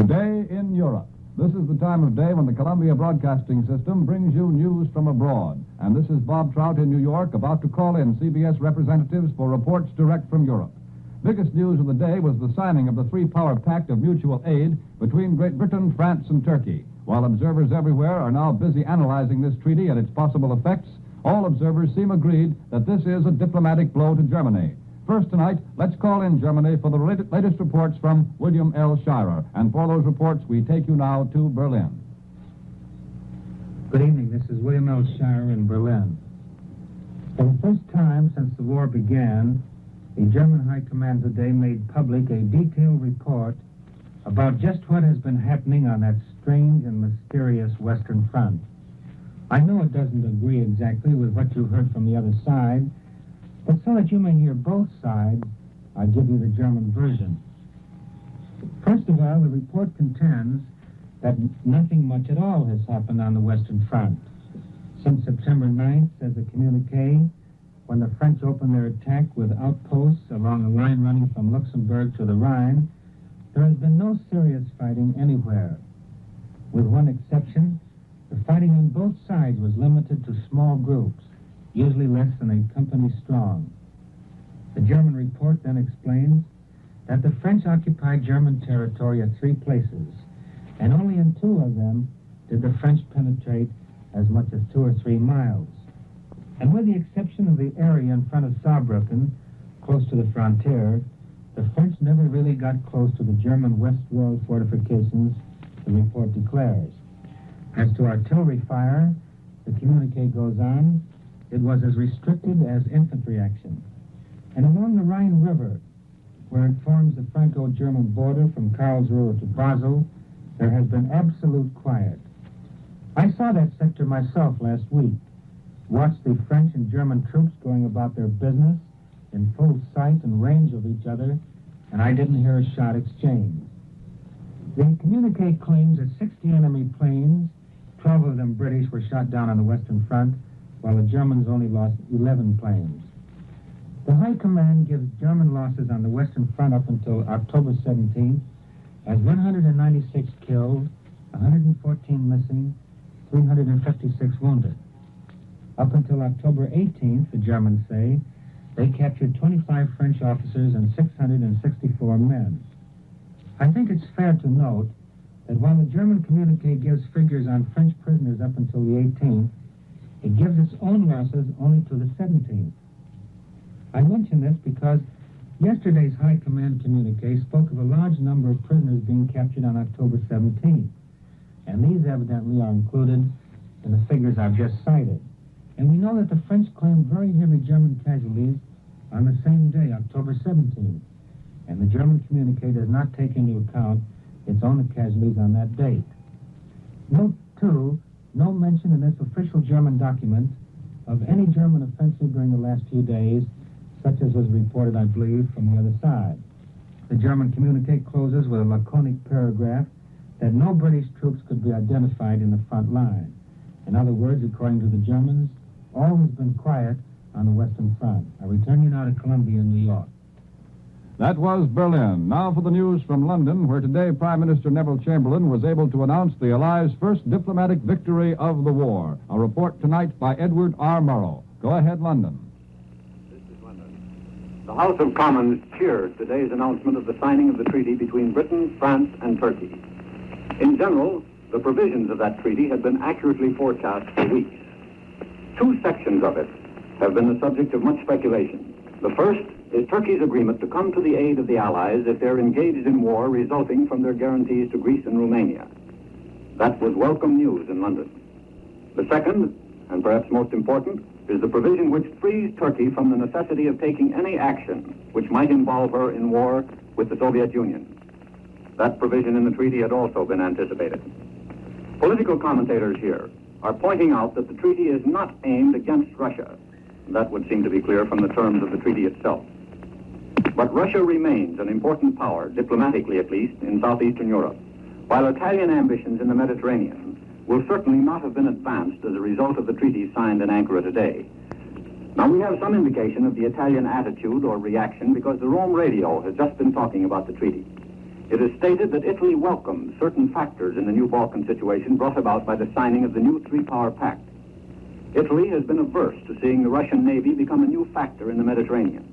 Today in Europe. This is the time of day when the Columbia Broadcasting System brings you news from abroad. And this is Bob Trout in New York, about to call in CBS representatives for reports direct from Europe. Biggest news of the day was the signing of the three-power pact of mutual aid between Great Britain, France, and Turkey. While observers everywhere are now busy analyzing this treaty and its possible effects, all observers seem agreed that this is a diplomatic blow to Germany. First tonight, let's call in Germany for the latest reports from William L. Shirer. And for those reports, we take you now to Berlin. Good evening. This is William L. Shirer in Berlin. For the first time since the war began, the German High Command today made public a detailed report about just what has been happening on that strange and mysterious Western Front. I know it doesn't agree exactly with what you heard from the other side, but so that you may hear both sides, I'll give you the German version. First of all, the report contends that nothing much at all has happened on the Western Front. Since September 9th, says the communique, when the French opened their attack with outposts along a line running from Luxembourg to the Rhine, there has been no serious fighting anywhere. With one exception, the fighting on both sides was limited to small groups, usually less than a company strong. The German report then explains that the French occupied German territory at 3 places, and only in 2 of them did the French penetrate as much as 2 or 3 miles. And with the exception of the area in front of Saarbrücken, close to the frontier, the French never really got close to the German West Wall fortifications, the report declares. As to artillery fire, the communique goes on, it was as restricted as infantry action. And along the Rhine River, where it forms the Franco-German border from Karlsruhe to Basel, there has been absolute quiet. I saw that sector myself last week, watched the French and German troops going about their business in full sight and range of each other, and I didn't hear a shot exchanged. The communique claims that 60 enemy planes, 12 of them British, were shot down on the Western Front, while the Germans only lost 11 planes. The High Command gives German losses on the Western Front up until October 17th as 196 killed, 114 missing, 356 wounded. Up until October 18th, the Germans say, they captured 25 French officers and 664 men. I think it's fair to note that while the German communique gives figures on French prisoners up until the 18th, it gives its own losses only to the 17th. I mention this because yesterday's High Command communique spoke of a large number of prisoners being captured on October 17th, and these evidently are included in the figures I've just cited. And we know that the French claimed very heavy German casualties on the same day, October 17th, and the German communique does not take into account its own casualties on that date. Note, too, no mention in this official German document of any German offensive during the last few days, such as was reported, I believe, from the other side. The German communique closes with a laconic paragraph that no British troops could be identified in the front line. In other words, according to the Germans, all has been quiet on the Western Front. I return you now to Columbia, New York. That was Berlin. Now for the news from London, where today Prime Minister Neville Chamberlain was able to announce the Allies' first diplomatic victory of the war. A report tonight by Edward R. Murrow. Go ahead, London. This is London. The House of Commons cheered today's announcement of the signing of the treaty between Britain, France, and Turkey. In general, the provisions of that treaty had been accurately forecast for weeks. 2 sections of it have been the subject of much speculation. The first is Turkey's agreement to come to the aid of the Allies if they're engaged in war resulting from their guarantees to Greece and Romania. That was welcome news in London. The second, and perhaps most important, is the provision which frees Turkey from the necessity of taking any action which might involve her in war with the Soviet Union. That provision in the treaty had also been anticipated. Political commentators here are pointing out that the treaty is not aimed against Russia. That would seem to be clear from the terms of the treaty itself. But Russia remains an important power, diplomatically at least, in southeastern Europe, while Italian ambitions in the Mediterranean will certainly not have been advanced as a result of the treaty signed in Ankara today. Now, we have some indication of the Italian attitude or reaction because the Rome radio has just been talking about the treaty. It is stated that Italy welcomes certain factors in the new Balkan situation brought about by the signing of the new three-power pact. Italy has been averse to seeing the Russian Navy become a new factor in the Mediterranean.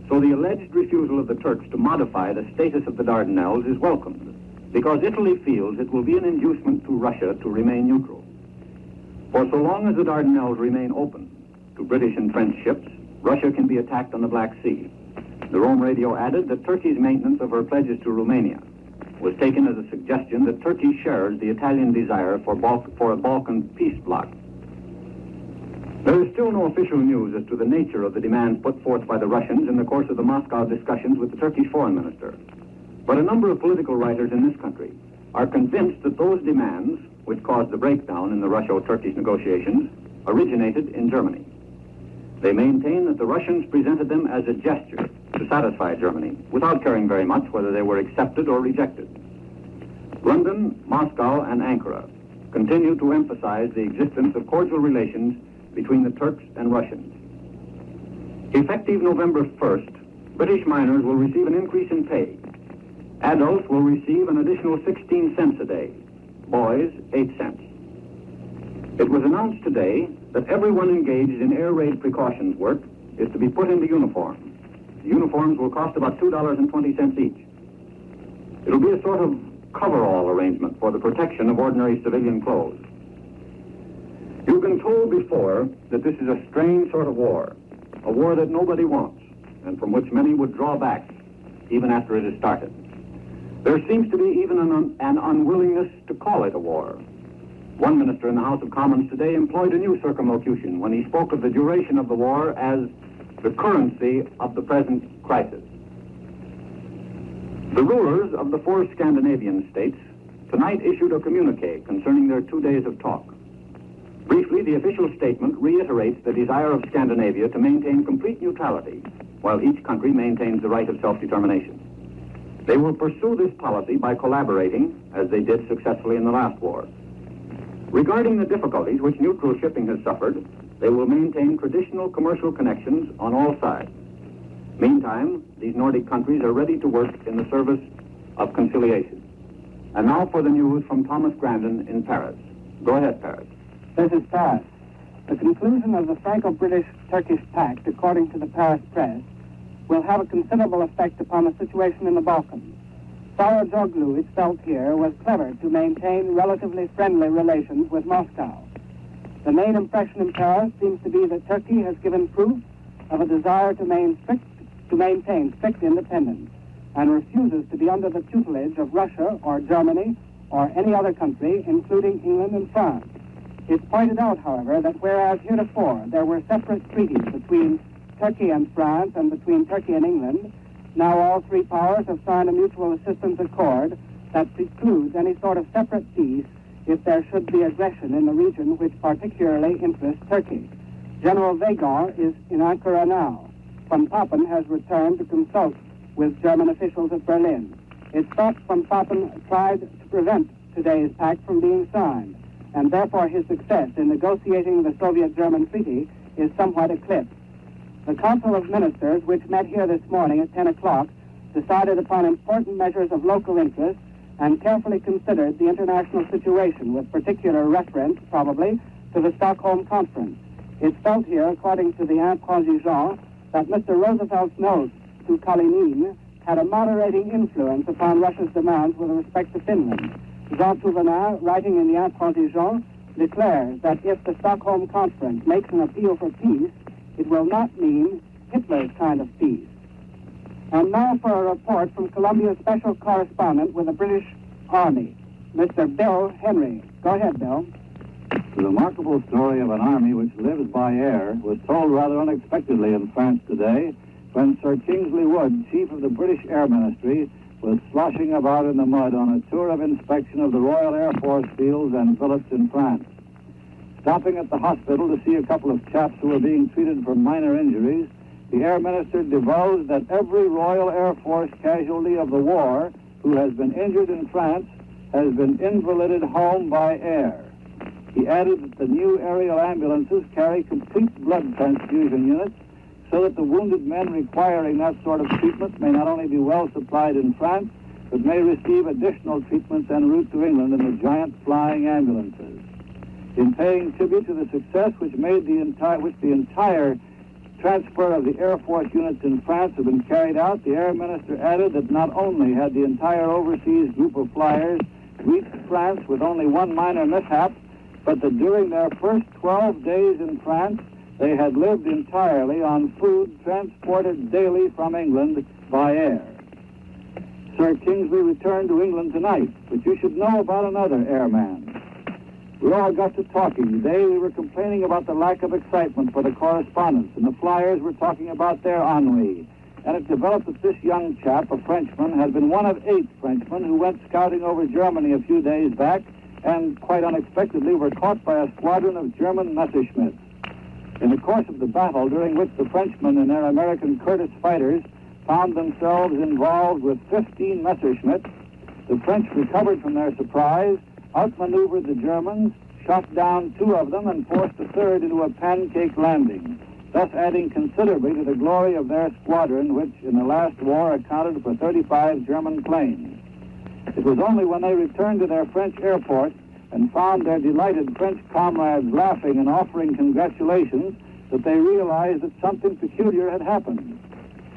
So the alleged refusal of the Turks to modify the status of the Dardanelles is welcomed, because Italy feels it will be an inducement to Russia to remain neutral. For so long as the Dardanelles remain open to British and French ships, Russia can be attacked on the Black Sea. The Rome radio added that Turkey's maintenance of her pledges to Romania was taken as a suggestion that Turkey shares the Italian desire for a Balkan peace bloc. There is still no official news as to the nature of the demands put forth by the Russians in the course of the Moscow discussions with the Turkish foreign minister. But a number of political writers in this country are convinced that those demands, which caused the breakdown in the Russo-Turkish negotiations, originated in Germany. They maintain that the Russians presented them as a gesture to satisfy Germany, without caring very much whether they were accepted or rejected. London, Moscow, and Ankara continue to emphasize the existence of cordial relations between the Turks and Russians. Effective November 1st, British miners will receive an increase in pay. Adults will receive an additional 16 cents a day, boys 8 cents. It was announced today that everyone engaged in air raid precautions work is to be put into uniform. The uniforms will cost about $2.20 each. It'll be a sort of coverall arrangement for the protection of ordinary civilian clothes. You've been told before that this is a strange sort of war, a war that nobody wants, and from which many would draw back even after it is started. There seems to be even an unwillingness to call it a war. One minister in the House of Commons today employed a new circumlocution when he spoke of the duration of the war as the currency of the present crisis. The rulers of the 4 Scandinavian states tonight issued a communique concerning their 2 days of talk. Briefly, the official statement reiterates the desire of Scandinavia to maintain complete neutrality, while each country maintains the right of self-determination. They will pursue this policy by collaborating, as they did successfully in the last war. Regarding the difficulties which neutral shipping has suffered, they will maintain traditional commercial connections on all sides. Meantime, these Nordic countries are ready to work in the service of conciliation. And now for the news from Thomas Grandin in Paris. Go ahead, Paris. This is Paris. The conclusion of the Franco-British-Turkish Pact, according to the Paris press, will have a considerable effect upon the situation in the Balkans. Sarajoglu, it's felt here, was clever to maintain relatively friendly relations with Moscow. The main impression in Paris seems to be that Turkey has given proof of a desire to maintain strict independence and refuses to be under the tutelage of Russia or Germany or any other country, including England and France. It's pointed out, however, that whereas heretofore there were separate treaties between Turkey and France and between Turkey and England, now all 3 powers have signed a mutual assistance accord that precludes any sort of separate peace if there should be aggression in the region which particularly interests Turkey. General Weygand is in Ankara now. Von Papen has returned to consult with German officials at Berlin. It's thought Von Papen tried to prevent today's pact from being signed, and therefore his success in negotiating the Soviet-German treaty is somewhat eclipsed. The Council of Ministers, which met here this morning at 10 o'clock, decided upon important measures of local interest and carefully considered the international situation with particular reference, probably, to the Stockholm Conference. It's felt here, according to the intransigeant, that Mr. Roosevelt's note to Kalinin had a moderating influence upon Russia's demands with respect to Finland. Jean Souvenir, writing in the intransigeant, declares that if the Stockholm Conference makes an appeal for peace, it will not mean Hitler's kind of peace. And now for a report from Columbia's special correspondent with the British Army, Mr. Bill Henry. Go ahead, Bill. The remarkable story of an army which lives by air was told rather unexpectedly in France today when Sir Kingsley Wood, chief of the British Air Ministry, was sloshing about in the mud on a tour of inspection of the Royal Air Force fields and billets in France. Stopping at the hospital to see a couple of chaps who were being treated for minor injuries, the Air Minister divulged that every Royal Air Force casualty of the war who has been injured in France has been invalided home by air. He added that the new aerial ambulances carry complete blood transfusion units so that the wounded men requiring that sort of treatment may not only be well supplied in France, but may receive additional treatments en route to England in the giant flying ambulances. In paying tribute to the success which the entire transfer of the Air Force units in France had been carried out, the Air Minister added that not only had the entire overseas group of flyers reached France with only one minor mishap, but that during their first 12 days in France, they had lived entirely on food transported daily from England by air. Sir Kingsley returned to England tonight, but you should know about another airman. We all got to talking today. We were complaining about the lack of excitement for the correspondents, and the flyers were talking about their ennui. And it developed that this young chap, a Frenchman, had been one of 8 Frenchmen who went scouting over Germany a few days back and, quite unexpectedly, were caught by a squadron of German Messerschmitts. In the course of the battle, during which the Frenchmen and their American Curtiss fighters found themselves involved with 15 Messerschmitts, the French recovered from their surprise, outmaneuvered the Germans, shot down 2 of them, and forced a third into a pancake landing, thus adding considerably to the glory of their squadron, which in the last war accounted for 35 German planes. It was only when they returned to their French airport and found their delighted French comrades laughing and offering congratulations that they realized that something peculiar had happened.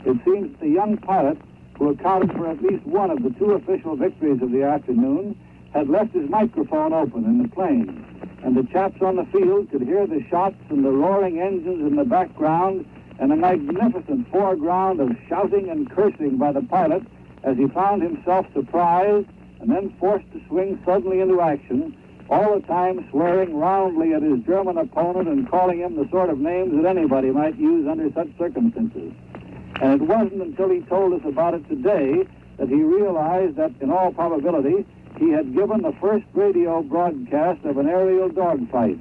It seems that the young pilot, who accounted for at least one of the 2 official victories of the afternoon, had left his microphone open in the plane, and the chaps on the field could hear the shots and the roaring engines in the background and a magnificent foreground of shouting and cursing by the pilot as he found himself surprised and then forced to swing suddenly into action, all the time swearing roundly at his German opponent and calling him the sort of names that anybody might use under such circumstances. And it wasn't until he told us about it today that he realized that, in all probability, he had given the first radio broadcast of an aerial dogfight,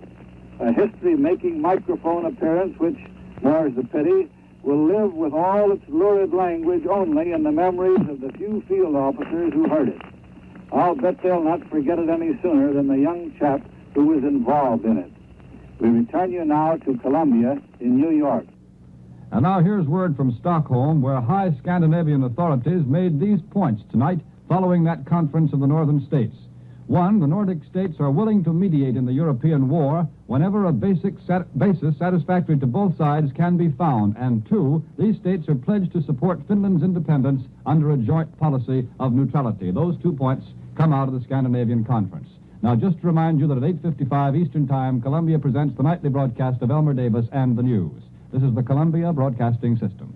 a history-making microphone appearance which, more's the pity, will live with all its lurid language only in the memories of the few field officers who heard it. I'll bet they'll not forget it any sooner than the young chap who was involved in it. We return you now to Columbia in New York. And now here's word from Stockholm, where high Scandinavian authorities made these points tonight following that conference of the northern states. 1, the Nordic states are willing to mediate in the European war whenever a basis satisfactory to both sides can be found. And 2, these states are pledged to support Finland's independence under a joint policy of neutrality. Those 2 points come out of the Scandinavian conference. Now, just to remind you that at 8:55 Eastern Time, Columbia presents the nightly broadcast of Elmer Davis and the news. This is the Columbia Broadcasting System.